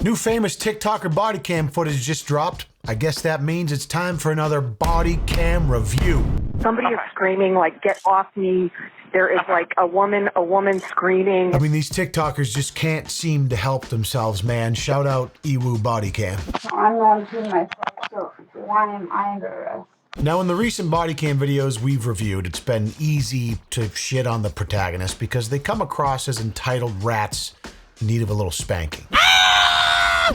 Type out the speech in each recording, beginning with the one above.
New famous TikToker body cam footage just dropped. I guess that means it's time for another body cam review. Somebody is screaming, like, get off me. There is, like, a woman screaming. I mean, these TikTokers just can't seem to help themselves, man. Shout out Ewu Bodycam. I'm going to myself, so why am I under arrest? Now, in the recent bodycam videos we've reviewed, it's been easy to shit on the protagonist because they come across as entitled rats in need of a little spanking.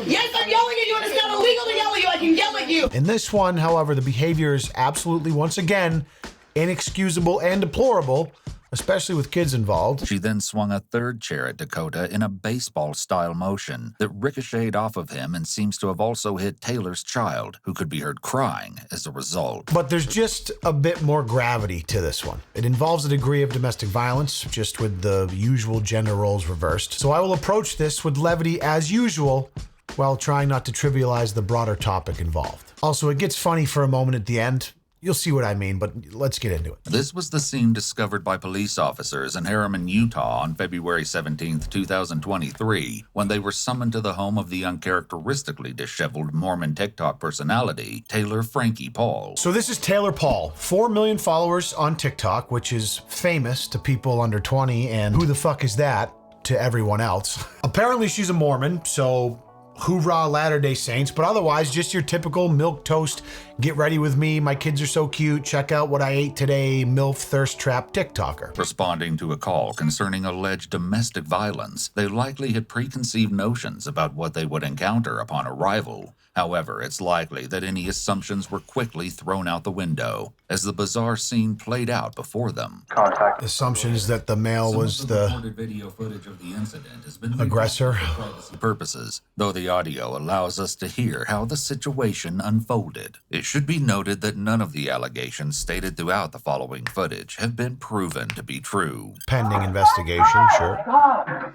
Yes, I'm yelling at you, and it's not illegal to yell at you. I can yell at you. In this one, however, the behavior is absolutely, once again, inexcusable and deplorable, especially with kids involved. She then swung a third chair at Dakota in a baseball-style motion that ricocheted off of him and seems to have also hit Taylor's child, who could be heard crying as a result. But there's just a bit more gravity to this one. It involves a degree of domestic violence, just with the usual gender roles reversed. So I will approach this with levity as usual, while trying not to trivialize the broader topic involved. Also, it gets funny for a moment at the end. You'll see what I mean, but let's get into it. This was the scene discovered by police officers in Harriman, Utah on February 17th, 2023, when they were summoned to the home of the uncharacteristically disheveled Mormon TikTok personality, Taylor Frankie Paul. So this is Taylor Paul, 4 million followers on TikTok, which is famous to people under 20, and who the fuck is that to everyone else. Apparently she's a Mormon, so hoorah Latter-day Saints, but otherwise just your typical milquetoast, get ready with me, my kids are so cute, check out what I ate today, MILF thirst trap TikToker. Responding to a call concerning alleged domestic violence, they likely had preconceived notions about what they would encounter upon arrival. However, it's likely that any assumptions were quickly thrown out the window as the bizarre scene played out before them. Assumptions that the male was the recorded video footage of the incident has been aggressor. for privacy purposes, though the audio allows us to hear how the situation unfolded. It should be noted that none of the allegations stated throughout the following footage have been proven to be true. Pending investigation, sure.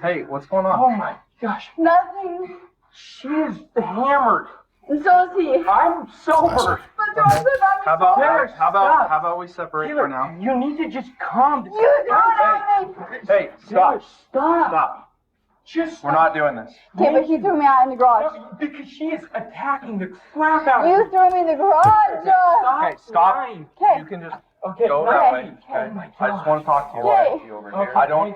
Hey, what's going on? Oh my gosh. Nothing. She is hammered. And so is he. I'm sober. But Joseph, How about we separate Taylor, for now? you need to just calm down. You don't have me. Hey, stop. Stop. Just We're not doing this. Okay, but he threw me out in the garage. because she is attacking the crap out of You me. threw me in the garage. Okay, stop. crying. Okay. You can just Okay, go okay. that way. Oh Okay. my I just gosh. want to talk to you. Okay. While I see you over here. Okay,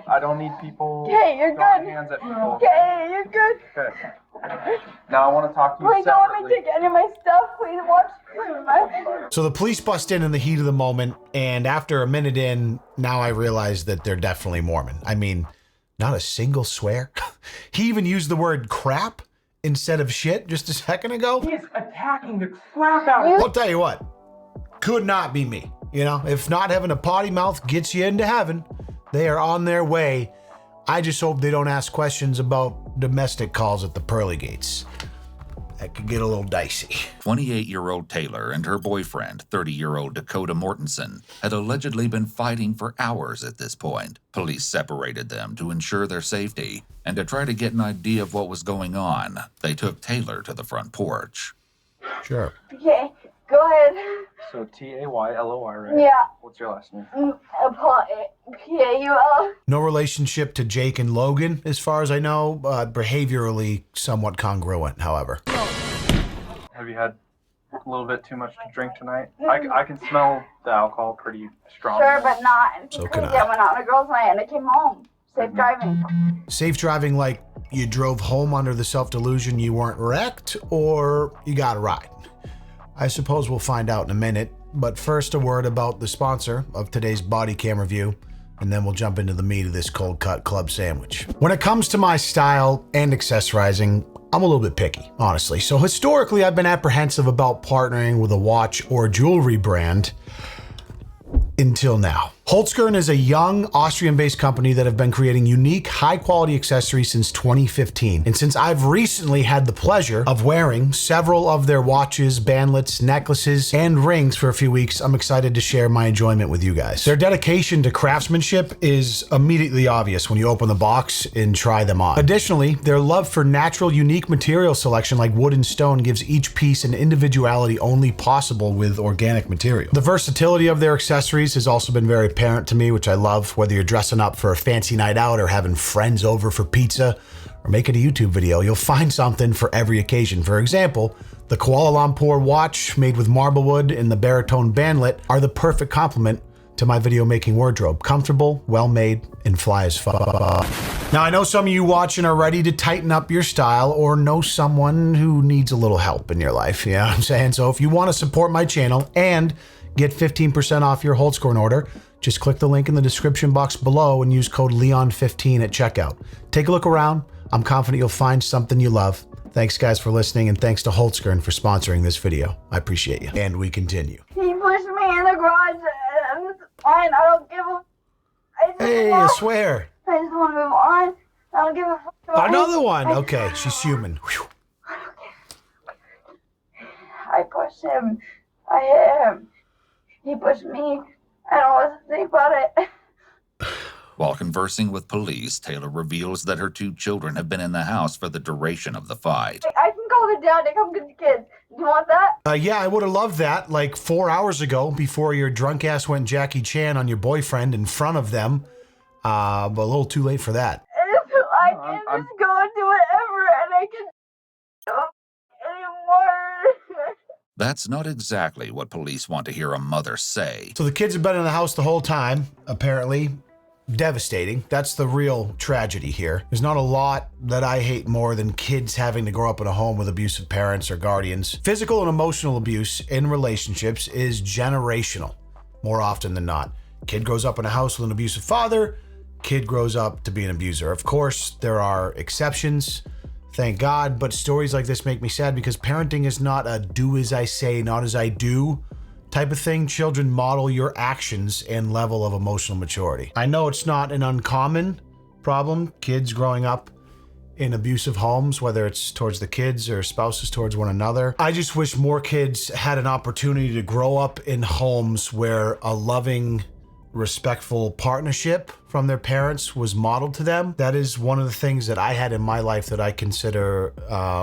I don't need people Okay, you're throwing good. hands at people. Okay, you're good. Okay. Now I want to talk to you Please don't let me separately. take any of my stuff. Please watch my... So the police bust in the heat of the moment, and after a minute in, now I realize that they're definitely Mormon. I mean, not a single swear. He even used the word crap instead of shit just a second ago. He is attacking the crap out of me. I'll tell you what, could not be me. You know, if not having a potty mouth gets you into heaven, they are on their way. I just hope they don't ask questions about domestic calls at the pearly gates. That could get a little dicey. 28-year-old Taylor and her boyfriend, 30-year-old Dakota Mortensen, had allegedly been fighting for hours at this point. Police separated them to ensure their safety, and to try to get an idea of what was going on, they took Taylor to the front porch. Sure. Okay, go ahead. So Taylor, right? Yeah. What's your last name? Paul. No relationship to Jake and Logan, as far as I know. Behaviorally somewhat congruent, however. Have you had a little bit too much to drink tonight? I can smell the alcohol pretty strong. Sure, but not. So can I. Yeah, went out on a girls' night and I came home. Safe driving. Safe driving like you drove home under the self-delusion you weren't wrecked, or you got a ride? I suppose we'll find out in a minute, but first a word about the sponsor of today's body cam review, and then we'll jump into the meat of this cold cut club sandwich. When it comes to my style and accessorizing, I'm a little bit picky, honestly. So historically, I've been apprehensive about partnering with a watch or jewelry brand until now. Holzkern is a young Austrian-based company that have been creating unique, high-quality accessories since 2015. And since I've recently had the pleasure of wearing several of their watches, bandlets, necklaces, and rings for a few weeks, I'm excited to share my enjoyment with you guys. Their dedication to craftsmanship is immediately obvious when you open the box and try them on. Additionally, their love for natural, unique material selection like wood and stone gives each piece an individuality only possible with organic material. The versatility of their accessories has also been very apparent parent to me, which I love, whether you're dressing up for a fancy night out or having friends over for pizza or making a YouTube video, you'll find something for every occasion. For example, the Kuala Lumpur watch made with marble wood and the baritone bandlet are the perfect complement to my video making wardrobe. Comfortable, well made, and fly as fuck. Now I know some of you watching are ready to tighten up your style or know someone who needs a little help in your life, you know what I'm saying? So if you want to support my channel and get 15% off your Holtzcorn order, just click the link in the description box below and use code Leon15 at checkout. Take a look around. I'm confident you'll find something you love. Thanks guys for listening, and thanks to Holtzcorn for sponsoring this video. I appreciate you. And we continue. He pushed me in the garage and it's fine. I don't give a... I swear. I just want to move on. I don't give a fuck about Another him. one. Okay, she's human. Whew. I pushed him. I hit him. He pushed me. I don't want to think about it. While conversing with police, Taylor reveals that her 2 children have been in the house for the duration of the fight. I can call the dad to come get the kids. Do you want that? Yeah, I would have loved that like 4 hours ago before your drunk ass went Jackie Chan on your boyfriend in front of them. But a little too late for that. I can just go and do whatever, and I can do anymore. That's not exactly what police want to hear a mother say. So the kids have been in the house the whole time, apparently. Devastating. That's the real tragedy here. There's not a lot that I hate more than kids having to grow up in a home with abusive parents or guardians. Physical and emotional abuse in relationships is generational, more often than not. Kid grows up in a house with an abusive father, kid grows up to be an abuser. Of course, there are exceptions, thank God, but stories like this make me sad because parenting is not a do as I say, not as I do type of thing. Children model your actions and level of emotional maturity. I know it's not an uncommon problem, kids growing up in abusive homes, whether it's towards the kids or spouses towards one another. I just wish more kids had an opportunity to grow up in homes where a loving, respectful partnership from their parents was modeled to them. That is one of the things that I had in my life that I consider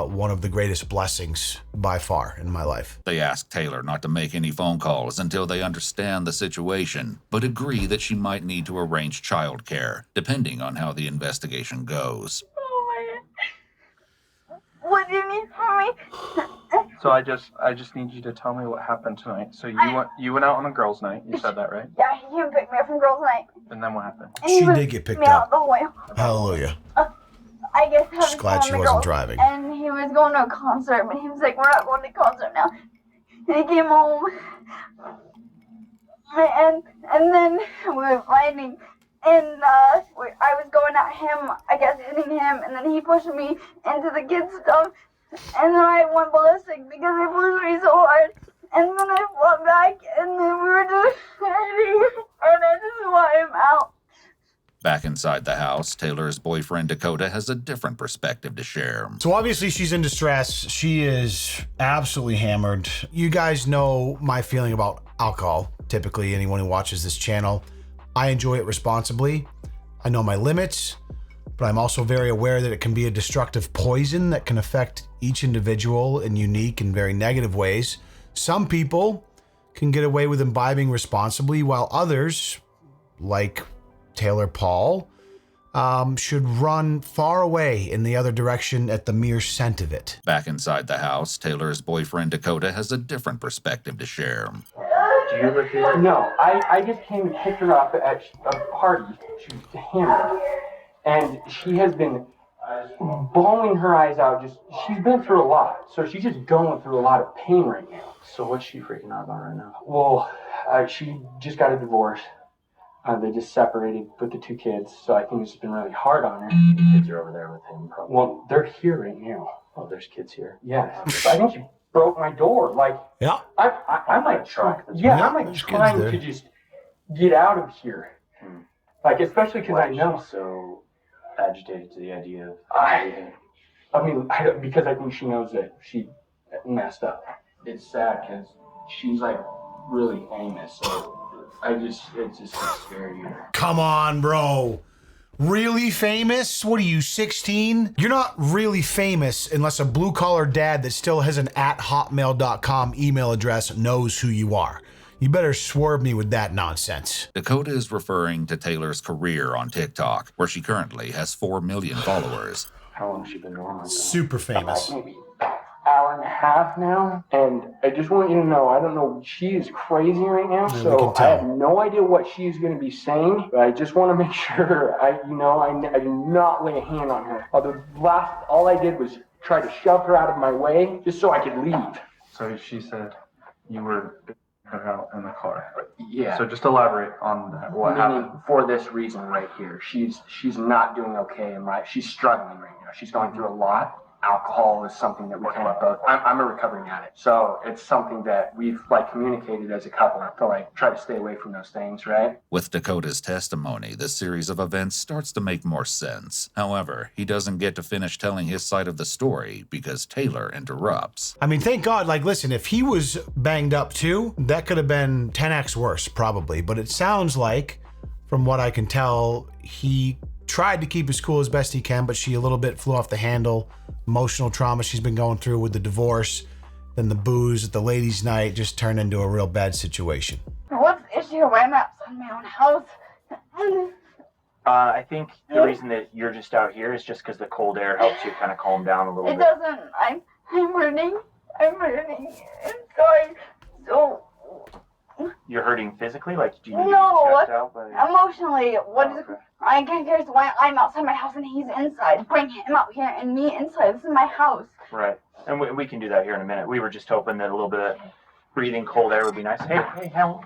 one of the greatest blessings by far in my life. They ask Taylor not to make any phone calls until they understand the situation, but agree that she might need to arrange childcare, depending on how the investigation goes. Oh my God. What do you need from me? So I just need you to tell me what happened tonight. So you went out on a girls' night. You said that, right? Yeah, he came pick me up from girls' night. And then what happened? And he She was did get picked me out up. the way. Hallelujah. I guess Just glad she wasn't driving. And he was going to a concert, but he was like, "We're not going to concert now." And he came home, and then we were fighting, and I was going at him, I guess hitting him, and then he pushed me into the kids' stuff, and then I went ballistic because he pushed me so hard, and then I fought back, and then we were just fighting, and I just want him out. Back inside the house, Taylor's boyfriend Dakota has a different perspective to share. So obviously she's in distress. She is absolutely hammered. You guys know my feeling about alcohol. Typically, anyone who watches this channel, I enjoy it responsibly. I know my limits, but I'm also very aware that it can be a destructive poison that can affect each individual in unique and very negative ways. Some people can get away with imbibing responsibly, while others, like Taylor Paul, should run far away in the other direction at the mere scent of it. Back inside the house, Taylor's boyfriend Dakota has a different perspective to share. Do you live here? No, I just came and picked her up at a party. She was hammered. And she has been bawling her eyes out. She's been through a lot. So she's just going through a lot of pain right now. So what's she freaking out about right now? Well, she just got a divorce. They just separated with the 2 kids. So I think it's been really hard on her. The kids are over there with him, probably. Well, they're here right now. Oh, there's kids here. Yeah. I think she broke my door. Like, Yeah. I'm like trying. Yeah, I'm like there's kids trying there. to just get out of here. Like, especially because Why I is know. she so agitated to the idea of leaving? I mean, because I think she knows that she messed up. It's sad because she's like really famous, so it's just scary. Come on, bro. Really famous? What are you, 16? You're not really famous unless a blue-collar dad that still has an @hotmail.com email address knows who you are. You better swerve me with that nonsense. Dakota is referring to Taylor's career on TikTok, where she currently has 4 million followers. How long has she been going like that? Super famous. Maybe hour and a half now, and I just want you to know, I don't know, she is crazy right now, Yeah, we so can I tell. have no idea what she's going to be saying, but I just want to make sure I do not lay a hand on her. All I did was try to shove her out of my way just so I could leave. So she said you were her out in the car. Yeah. So just elaborate on that. What Meaning, happened? for this reason right here, she's not doing okay, and she's struggling right now. She's going through a lot. Alcohol is something that we kind of both. I'm a recovering addict, so it's something that we've communicated as a couple to try to stay away from those things, right? With Dakota's testimony, this series of events starts to make more sense. However, he doesn't get to finish telling his side of the story because Taylor interrupts. I mean, thank God, listen, if he was banged up too, that could have been 10x worse, probably. But it sounds like, from what I can tell, he tried to keep his cool as best he can, but she a little bit flew off the handle. Emotional trauma she's been going through with the divorce, then the booze at the ladies' night just turned into a real bad situation. What's the issue? Why am I outside my own house? I think the reason that you're just out here is just because the cold air helps you kind of calm down a little It bit. doesn't. I'm hurting. I'm hurting inside. So You're hurting physically? Like, do you need to no, be checked out? emotionally. What is? Okay. I can't care why I'm outside my house and he's inside. Bring him out here and me inside. This is my house. Right. And we can do that here in a minute. We were just hoping that a little bit of breathing cold air would be nice. Hey, help.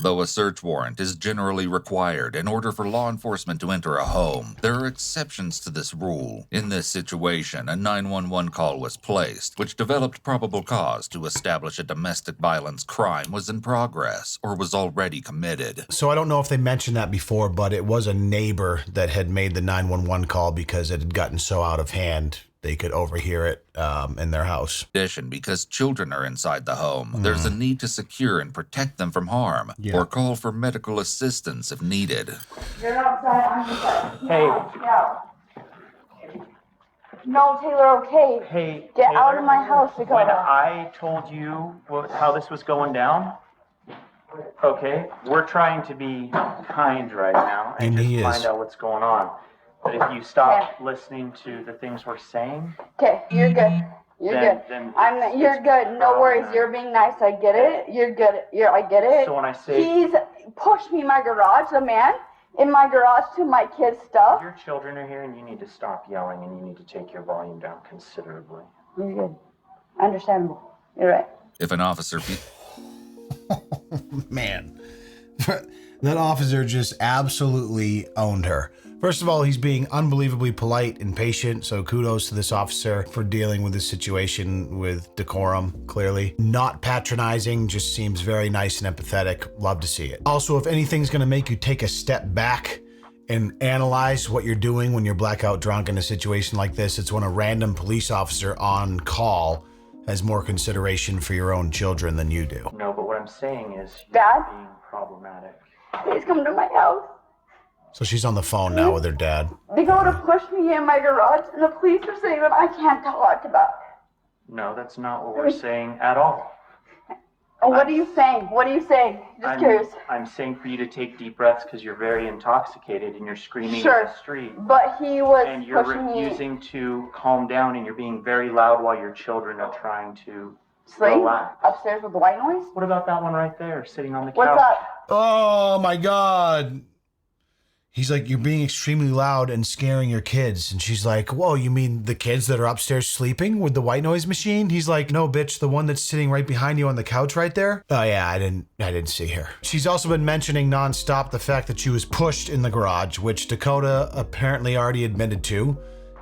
Though a search warrant is generally required in order for law enforcement to enter a home, there are exceptions to this rule. In this situation, a 911 call was placed, which developed probable cause to establish a domestic violence crime was in progress or was already committed. So I don't know if they mentioned that before, but it was a neighbor that had made the 911 call because it had gotten so out of hand they could overhear it in their house. In addition, because children are inside the home, there's a need to secure and protect them from harm, or call for medical assistance if needed. You're outside. I'm inside. Hey. No, Taylor. Okay. Hey, Get Taylor, out of my house, when Dakota. I told you how this was going down, okay, we're trying to be kind right now and And just he is. find out what's going on. But if you stop listening to the things we're saying, Okay, you're good. You're good. then You're it's good. No problem worries. then. You're being nice. I get it. You're good. I get it. So when I say He's pushed me in my garage, the man, in my garage to my kids' stuff. your children are here and you need to stop yelling and you need to take your volume down considerably. You're good. Understandable. You're right. If an officer... Man, that officer just absolutely owned her. First of all, he's being unbelievably polite and patient, so kudos to this officer for dealing with this situation with decorum, clearly. Not patronizing, just seems very nice and empathetic. Love to see it. Also, if anything's gonna make you take a step back and analyze what you're doing when you're blackout drunk in a situation like this, it's when a random police officer on call has more consideration for your own children than you do. No, but what I'm saying is you're Dad? being problematic. Please come to my house. So she's on the phone now with her dad. Dakota pushed me in my garage, and the police are saying that I can't talk about it. No, that's not what we're saying at all. Oh, what are you saying? What are you saying? Just curious. I'm saying for you to take deep breaths because you're very intoxicated and you're screaming Sure. in the street. But he was And you're pushing me. refusing to calm down and you're being very loud while your children are trying to Sleep relax. upstairs with the white noise. What about that one right there sitting on the couch? What's up? Oh my God. He's like, you're being extremely loud and scaring your kids. And she's like, whoa, you mean the kids that are upstairs sleeping with the white noise machine? He's like, no, bitch, the one that's sitting right behind you on the couch right there. Oh yeah, I didn't see her. She's also been mentioning nonstop the fact that she was pushed in the garage, which Dakota apparently already admitted to.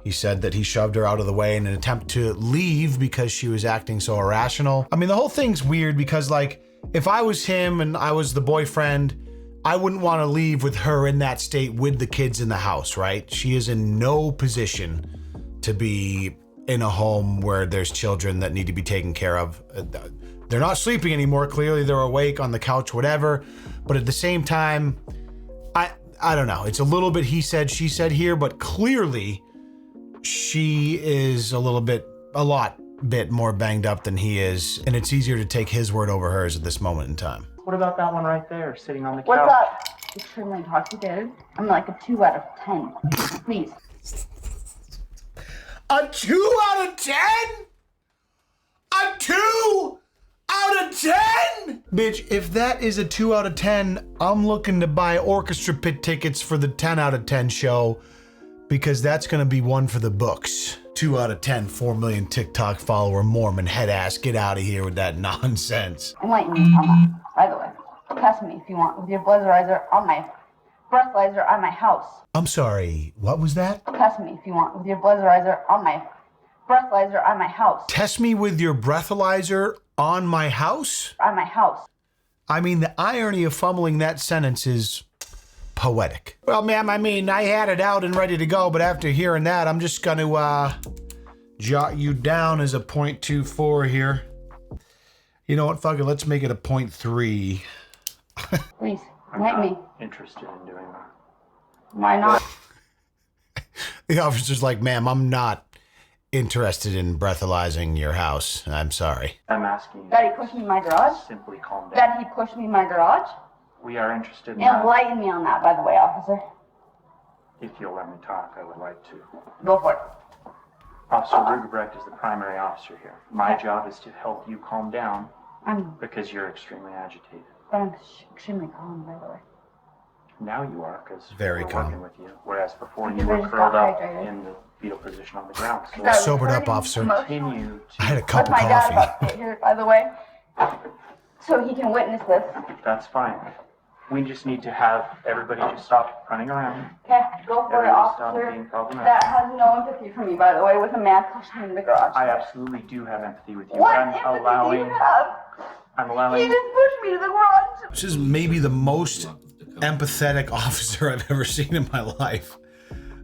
He said that he shoved her out of the way in an attempt to leave because she was acting so irrational. I mean, the whole thing's weird because, like, if I was him and I was the boyfriend, I wouldn't want to leave with her in that state with the kids in the house, right? She is in no position to be in a home where there's children that need to be taken care of. They're not sleeping anymore. Clearly they're awake on the couch, whatever. But at the same time, I don't know. It's a little bit he said, she said here, but clearly she is a lot bit more banged up than he is. And it's easier to take his word over hers at this moment in time. What about that one right there, sitting on the couch? What's up? Extremely intoxicated. I'm like a 2 out of 10. Please. A 2 out of 10? A 2 out of 10? Bitch, if that is a 2 out of 10, I'm looking to buy orchestra pit tickets for the 10 out of 10 show, because that's gonna be one for the books. 2 out of 10, 4 million TikTok follower Mormon head ass. Get out of here with that nonsense. Enlighten me on that, by the way. Test me if you want with your breathalyzer on my house. I'm sorry, what was that? Test me if you want with your breathalyzer on my house. Test me with your breathalyzer on my house? On my house. I mean, the irony of fumbling that sentence is poetic. Well, ma'am, I mean, I had it out and ready to go, but after hearing that, I'm just gonna jot you down as a 0.24 here. You know what, fuck it, let's make it a 0.3. Please, enlighten me. Interested in doing that. Why not? The officer's like, ma'am, I'm not interested in breathalyzing your house. I'm sorry. I'm asking you. That he pushed me in my garage? Simply calm down. That he pushed me in my garage? We are interested in that. Enlighten me on that, by the way, officer. If you'll let me talk, I would like to. Go for it. Officer Rugebrecht is the primary officer here. My job is to help you calm down because you're extremely agitated. But I'm extremely calm, by the way. Now you are, because Very we're calm. working with you. Whereas before Because you I were just curled got up hydrated. in the fetal position on the ground. So That was Sobered up, hurting officer. continue I had a to... cup of My dad coffee. about to get here, by the way. So he can witness this. That's fine. We just need to have everybody just stop running around. Okay, go for it, Everybody stop officer. being problematic. That has no empathy for me, by the way, with a man pushing me in the garage. I absolutely do have empathy with you. What I'm empathy allowing... do you have? I'm He allowing... just pushed me to the garage. This is maybe the most empathetic officer I've ever seen in my life.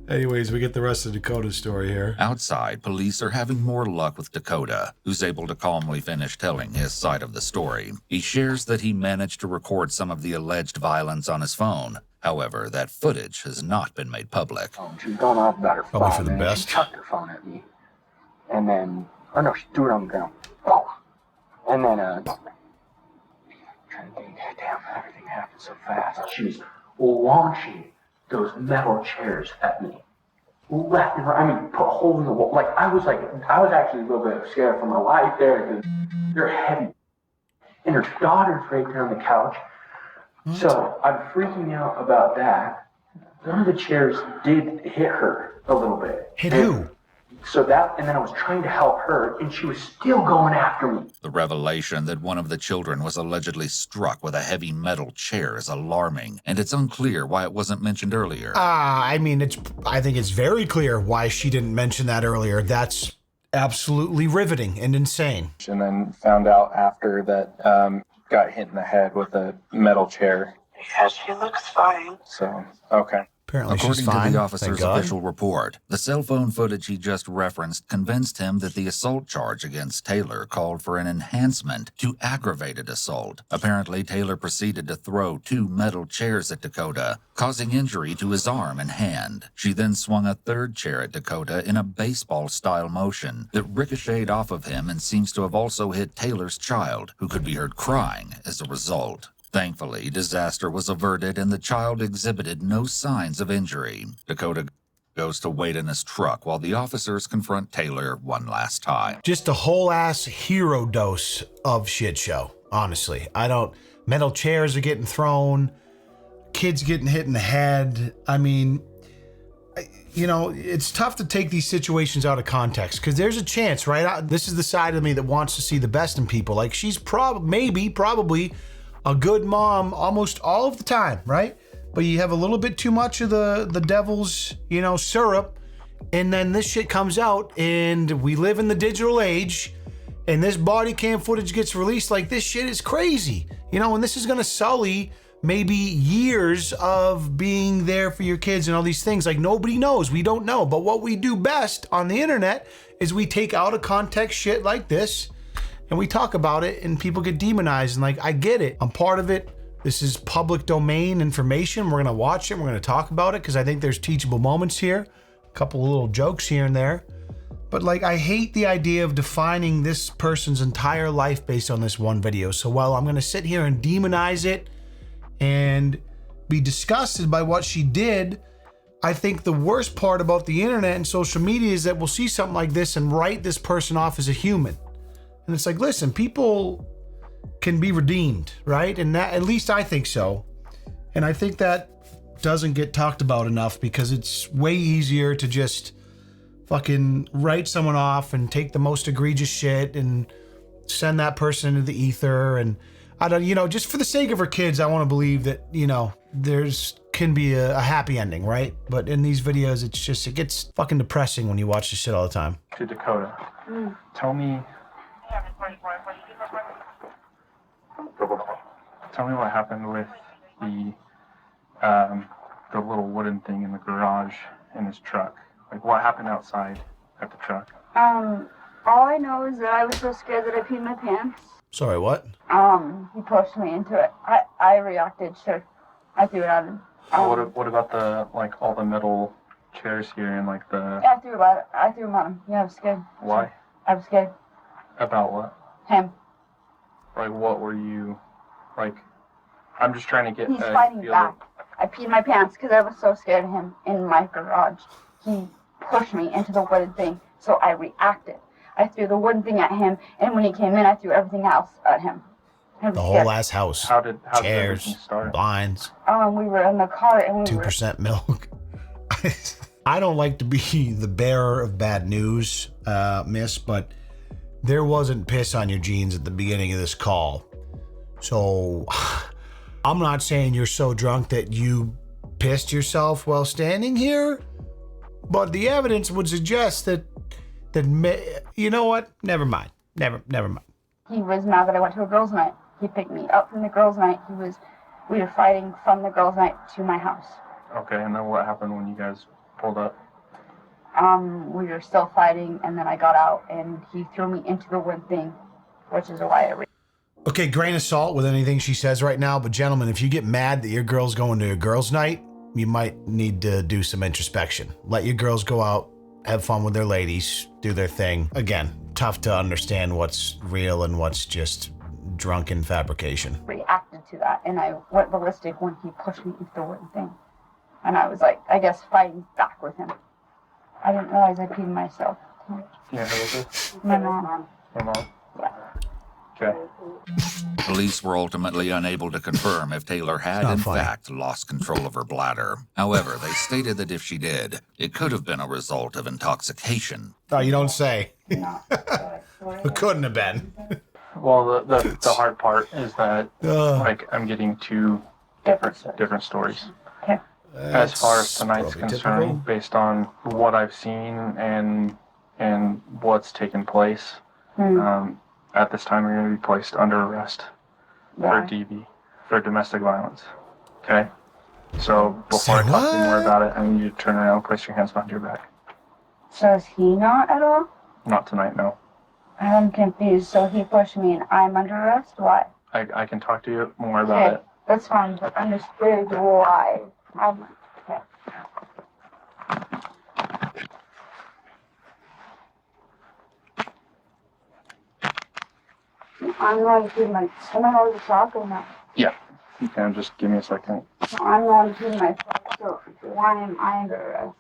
Anyways, we get the rest of Dakota's story here. Outside, police are having more luck with Dakota, who's able to calmly finish telling his side of the story. He shares that he managed to record some of the alleged violence on his phone. However, that footage has not been made public. She's gone off about her phone. Probably for the and then best. She chucked her phone at me. And then, oh no, she threw it on the ground. Oh. And then, trying to think, damn, everything happened so fast. She was launching those metal chairs at me. Left and right, I mean, put holes in the wall. I was actually a little bit scared for my life there, because they're heavy. And her daughter's right there on the couch. So I'm freaking out about that. One of the chairs did hit her a little bit. Hit who? So that, and then I was trying to help her, and she was still going after me. The revelation that one of the children was allegedly struck with a heavy metal chair is alarming, and it's unclear why it wasn't mentioned earlier. I think it's very clear why she didn't mention that earlier. That's absolutely riveting and insane. And then found out after that got hit in the head with a metal chair. Yeah, she looks fine. So, okay. Apparently According she's to fine. the Thank officer's God. official report, the cell phone footage he just referenced convinced him that the assault charge against Taylor called for an enhancement to aggravated assault. Apparently, Taylor proceeded to throw 2 metal chairs at Dakota, causing injury to his arm and hand. She then swung a 3rd chair at Dakota in a baseball-style motion that ricocheted off of him and seems to have also hit Taylor's child, who could be heard crying as a result. Thankfully, disaster was averted and the child exhibited no signs of injury. Dakota goes to wait in his truck while the officers confront Taylor one last time. Just a whole ass hero dose of shit show, honestly. Metal chairs are getting thrown, kids getting hit in the head. I mean, it's tough to take these situations out of context because there's a chance, right? This is the side of me that wants to see the best in people. Like, she's probably a good mom almost all of the time, right? But you have a little bit too much of the devil's, syrup, and then this shit comes out, and we live in the digital age, and this body cam footage gets released. Like, this shit is crazy, and this is gonna sully maybe years of being there for your kids and all these things. Like, nobody knows, we don't know. But what we do best on the internet is we take out of context shit like this, and we talk about it, and people get demonized. And I get it. I'm part of it. This is public domain information. We're gonna watch it. We're gonna talk about it because I think there's teachable moments here. A couple of little jokes here and there. But like, I hate the idea of defining this person's entire life based on this one video. So while I'm gonna sit here and demonize it and be disgusted by what she did, I think the worst part about the internet and social media is that we'll see something like this and write this person off as a human. And it's like, listen, people can be redeemed, right? And that, at least I think so. And I think that doesn't get talked about enough because it's way easier to just fucking write someone off and take the most egregious shit and send that person into the ether. And I don't, you know, just for the sake of her kids, I want to believe that, you know, can be a happy ending, right? But in these videos, it's just, it gets fucking depressing when you watch this shit all the time. To Dakota, tell me what happened with the little wooden thing in the garage in his truck. Like, what happened outside at the truck? All I know is that I was so scared that I peed my pants. Sorry, what? He pushed me into it. I reacted, sure. I threw it at him. What about the, like, all the metal chairs here and, like, the... Yeah, I threw him at him. Yeah, I was scared. Why? I was scared. About what? Him. Like, what were you, like, I'm just trying to get... He's fighting back. I peed my pants because I was so scared of him in my garage. He pushed me into the wooden thing, so I reacted. I threw the wooden thing at him, and when he came in, I threw everything else at him. The whole ass house. How did chairs, blinds. We were in the car, and we 2% milk. I don't like to be the bearer of bad news, miss, but there wasn't piss on your jeans at the beginning of this call. So I'm not saying you're so drunk that you pissed yourself while standing here, but the evidence would suggest that you know what? Never mind. Never mind. He was mad that I went to a girls' night. He picked me up from the girls' night. We were fighting from the girls' night to my house. Okay, and then what happened when you guys pulled up? We were still fighting, and then I got out, and he threw me into the wood thing, which is why I... Okay, grain of salt with anything she says right now, but gentlemen, if you get mad that your girl's going to a girls' night, you might need to do some introspection. Let your girls go out, have fun with their ladies, do their thing. Again, tough to understand what's real and what's just drunken fabrication. Reacted to that, and I went ballistic when he pushed me into the wooden thing. And I was like, I guess, fighting back with him. I didn't realize I peed myself. Yeah, who was it? My mom. Your mom? Yeah. Okay. Police were ultimately unable to confirm if Taylor had, in fact, lost control of her bladder. However, they stated that if she did, it could have been a result of intoxication. Oh, you don't say. It couldn't have been. Well, the hard part is that, like, I'm getting two different stories. Okay. As far as tonight's concerned, based on what I've seen and what's taken place, at this time you're going to be placed under arrest for DV, for domestic violence. Okay? So before I talk to you more about it, I need you to turn around and place your hands behind your back. So is he not at all? Not tonight, no. I'm confused. So he pushed me and I'm under arrest? Why? I can talk to you more about it. That's fine, but I'm just scared why. Okay. I'm going to my... Am I allowed to talk or not? Yeah. You can just give me a second. I'm going to my... So why am I under arrest?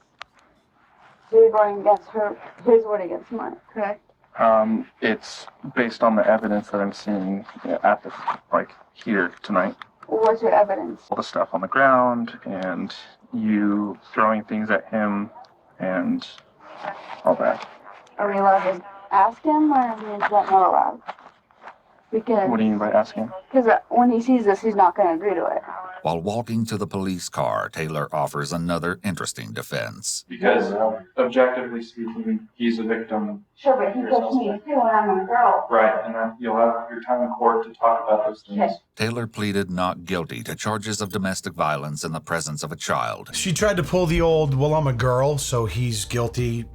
So you're going against her, his word against mine, correct? It's based on the evidence that I'm seeing at the, like, here tonight. What's your evidence? All the stuff on the ground and you throwing things at him and all that. Are we allowed to ask him or is that not allowed? Because... What do you mean by asking? Because when he sees this, he's not going to agree to it. While walking to the police car, Taylor offers another interesting defense. Because, objectively speaking, he's a victim. Sure, but he pushed me too when I'm a girl. Right, and then you'll have your time in court to talk about those things. Okay. Taylor pleaded not guilty to charges of domestic violence in the presence of a child. She tried to pull the old, well, I'm a girl, so he's guilty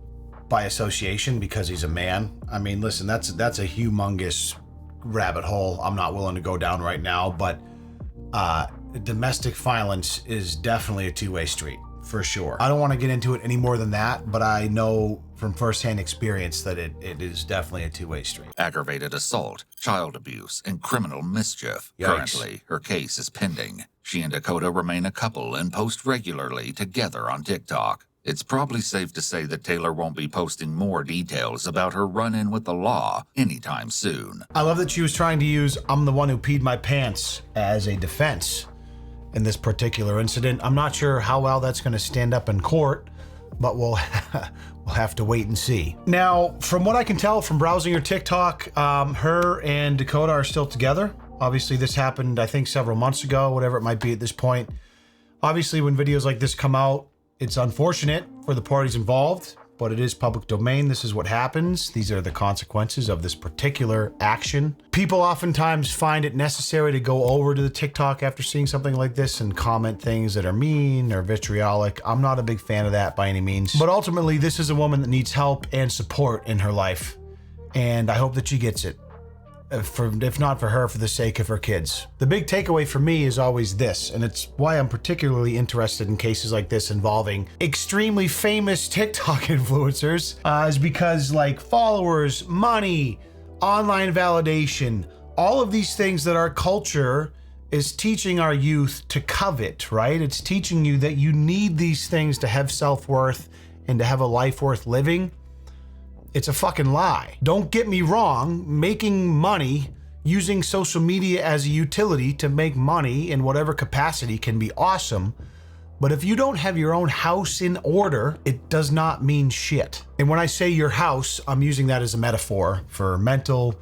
by association because he's a man. I mean, listen, that's a humongous rabbit hole I'm not willing to go down right now, but domestic violence is definitely a two-way street, for sure. I don't want to get into it any more than that, but I know from firsthand experience that it is definitely a two-way street. Aggravated assault, child abuse, and criminal mischief. Yikes. Currently, her case is pending. She and Dakota remain a couple and post regularly together on TikTok. It's probably safe to say that Taylor won't be posting more details about her run-in with the law anytime soon. I love that she was trying to use "I'm the one who peed my pants" as a defense in this particular incident. I'm not sure how well that's going to stand up in court, but we'll have to wait and see. Now, from what I can tell from browsing her TikTok, her and Dakota are still together. Obviously, this happened, I think, several months ago, whatever it might be at this point. Obviously, when videos like this come out, it's unfortunate for the parties involved, but it is public domain. This is what happens. These are the consequences of this particular action. People oftentimes find it necessary to go over to the TikTok after seeing something like this and comment things that are mean or vitriolic. I'm not a big fan of that by any means. But ultimately, this is a woman that needs help and support in her life. And I hope that she gets it. If not for her, for the sake of her kids. The big takeaway for me is always this, and it's why I'm particularly interested in cases like this involving extremely famous TikTok influencers, is because like followers, money, online validation, all of these things that our culture is teaching our youth to covet, right? It's teaching you that you need these things to have self-worth and to have a life worth living. It's a fucking lie. Don't get me wrong, making money, using social media as a utility to make money in whatever capacity can be awesome. But if you don't have your own house in order, it does not mean shit. And when I say your house, I'm using that as a metaphor for mental,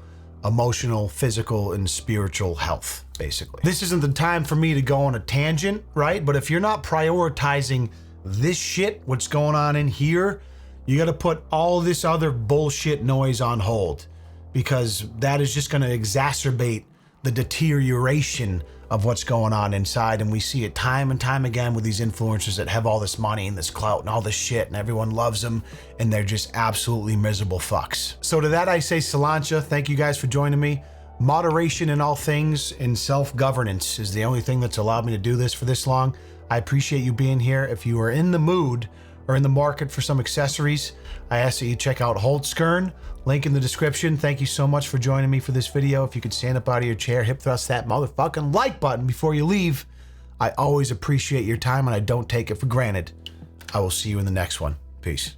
emotional, physical, and spiritual health, basically. This isn't the time for me to go on a tangent, right? But if you're not prioritizing this shit, what's going on in here, you got to put all this other bullshit noise on hold, because that is just going to exacerbate the deterioration of what's going on inside. And we see it time and time again with these influencers that have all this money and this clout and all this shit, and everyone loves them, and they're just absolutely miserable fucks. So to that I say, Salancha, thank you guys for joining me. Moderation in all things and self-governance is the only thing that's allowed me to do this for this long. I appreciate you being here. If you are in the mood or in the market for some accessories, I ask that you check out Holtzkern, link in the description. Thank you so much for joining me for this video. If you could stand up out of your chair, hip thrust that motherfucking like button before you leave. I always appreciate your time and I don't take it for granted. I will see you in the next one. Peace.